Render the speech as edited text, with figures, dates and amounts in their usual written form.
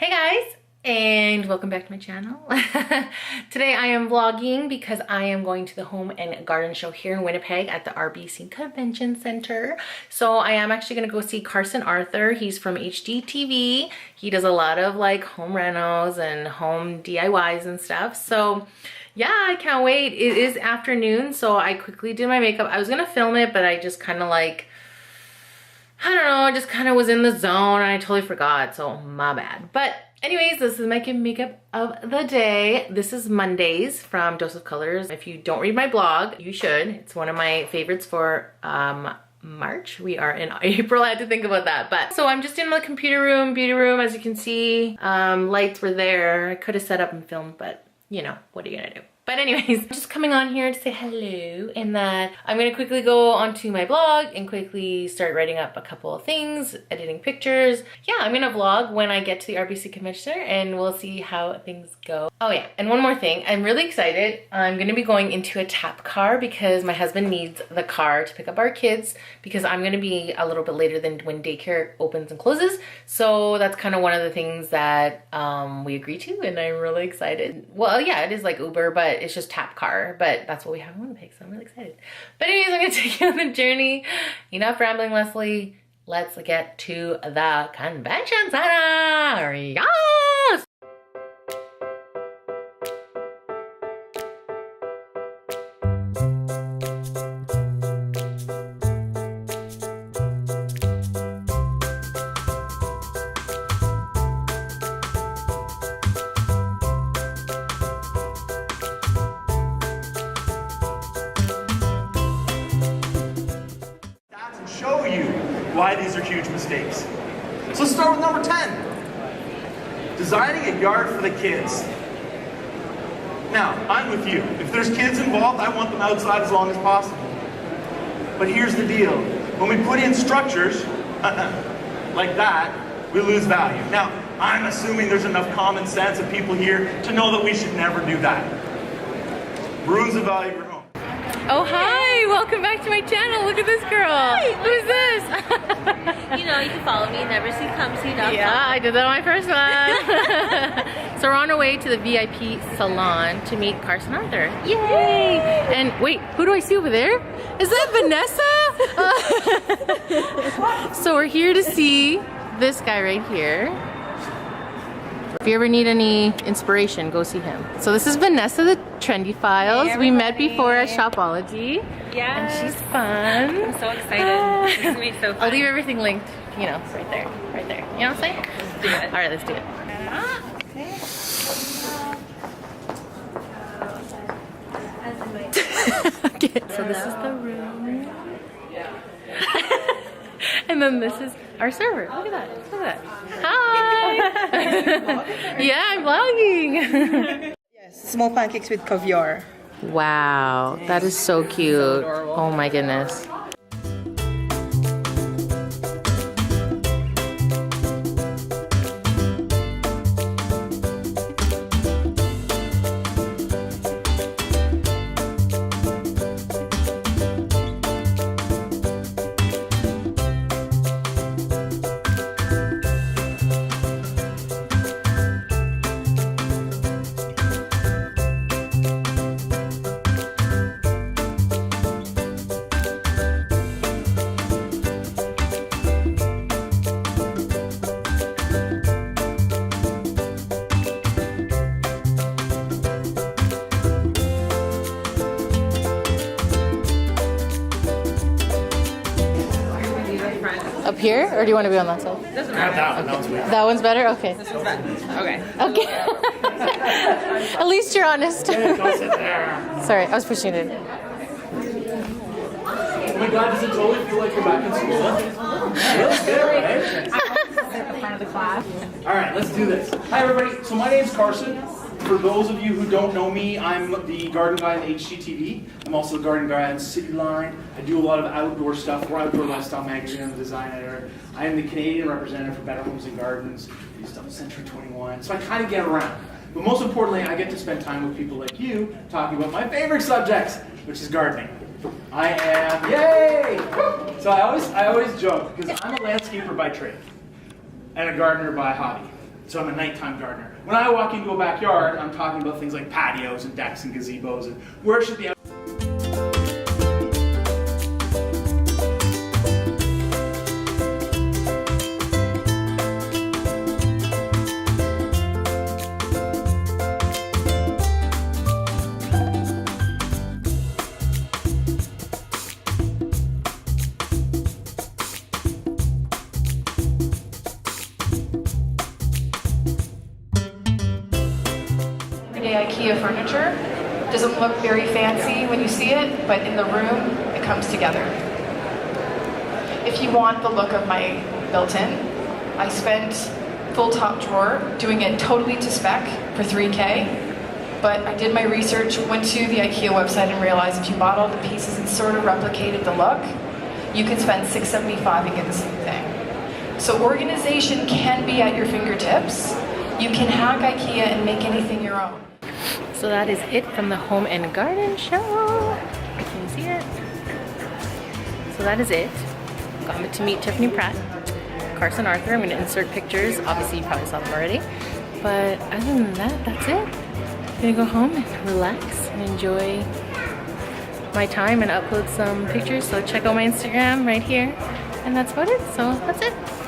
Hey guys, and welcome back to my channel. Today I am vlogging because I am going to the home and garden show here in Winnipeg at the RBC Convention Centre. So I am actually going to go see Carson Arthur. He's from HGTV. He does a lot of like home renos and home DIYs and stuff. So yeah, I can't wait. It is afternoon, so I quickly did my makeup. I was going to film it, but I just kind of like, I don't know, I just kind of was in the zone and I totally forgot, so my bad. But anyways, this is my makeup of the day. This is Mondays from Dose of Colors. If you don't read my blog, you should. It's one of my favorites for March. We are in April, I had to think about that. But so I'm just in my computer room, beauty room, as you can see. Lights were there. I could have set up and filmed, but you know, what are you gonna do? But anyways, I'm just coming on here to say hello, and that I'm gonna quickly go onto my blog and quickly start writing up a couple of things, editing pictures. Yeah, I'm gonna vlog when I get to the RBC Convention Centre and we'll see how things go. Oh yeah, and one more thing, I'm really excited. I'm gonna be going into a tap car because my husband needs the car to pick up our kids because I'm gonna be a little bit later than when daycare opens and closes. So that's kind of one of the things that we agreed to, and I'm really excited. Well, yeah, it is like Uber, but it's just tap car, but that's what we have in Winnipeg, so I'm really excited. But anyways, I'm gonna take you on the journey. Enough rambling, Leslie. Let's get to the convention center. Yes! Show you why these are huge mistakes. So let's start with number 10. Designing a yard for the kids. Now, I'm with you. If there's kids involved, I want them outside as long as possible. But here's the deal. When we put in structures like that, we lose value. Now, I'm assuming there's enough common sense of people here to know that we should never do that. Ruins the value of your home. Oh, hi! Welcome back to my channel. Look at this girl. Hi. Who's this? You know, you can follow me at neverseencomesee.com. Yeah, I did that on my first one. So we're on our way to the VIP salon to meet Carson Arthur. Yay! And wait, who do I see over there? Is that Vanessa? So we're here to see this guy right here. If you ever need any inspiration, go see him. So this is Vanessa, the Trendy Files. Hey, we met before at Shopology. Yeah. And she's fun. I'm so excited. This is gonna be so fun. I'll leave everything linked, you know, right there. Right there. You know what I'm saying? Let's do it. All right, let's do it. Okay, so this is the room. And then this is our server. Look at that. Look at that. Hi! Yeah, I'm vlogging. Yes, small pancakes with caviar. Wow, that is so cute. Oh my goodness. Up here, or do you want to be on that side? Doesn't matter. That one's better? Okay. This one's better. Okay. Okay. At least you're honest. Sorry, I was pushing it. Oh my God, does it totally feel like you're back in school? Feels good, right? At the front of the class. All right, let's do this. Hi everybody, so my name's Carson. For those of you who don't know me, I'm the garden guy on HGTV. I'm also the garden guy on City Line. I do a lot of outdoor stuff. We're Outdoor Lifestyle Magazine. I'm the design editor. I am the Canadian representative for Better Homes and Gardens. I do stuff with Century 21. So I kind of get around. But most importantly, I get to spend time with people like you talking about my favorite subjects, which is gardening. I am, yay! So I always joke, because I'm a landscaper by trade and a gardener by hobby. So I'm a nighttime gardener. When I walk into a backyard, I'm talking about things like patios and decks and gazebos and where should the IKEA furniture doesn't look very fancy when you see it, but in the room, it comes together. If you want the look of my built-in, I spent full top drawer doing it totally to spec for $3K, but I did my research, went to the IKEA website and realized if you bought all the pieces and sort of replicated the look, you can spend $675 and get the same thing. So organization can be at your fingertips. You can hack IKEA and make anything your own. So that is it from the home and garden show. Can you see it? So that is it. Got to meet Tiffany Pratt, Carson Arthur. I'm going to insert pictures. Obviously you probably saw them already. But other than that, that's it. I'm going to go home and relax and enjoy my time and upload some pictures. So check out my Instagram right here. And that's about it. So that's it.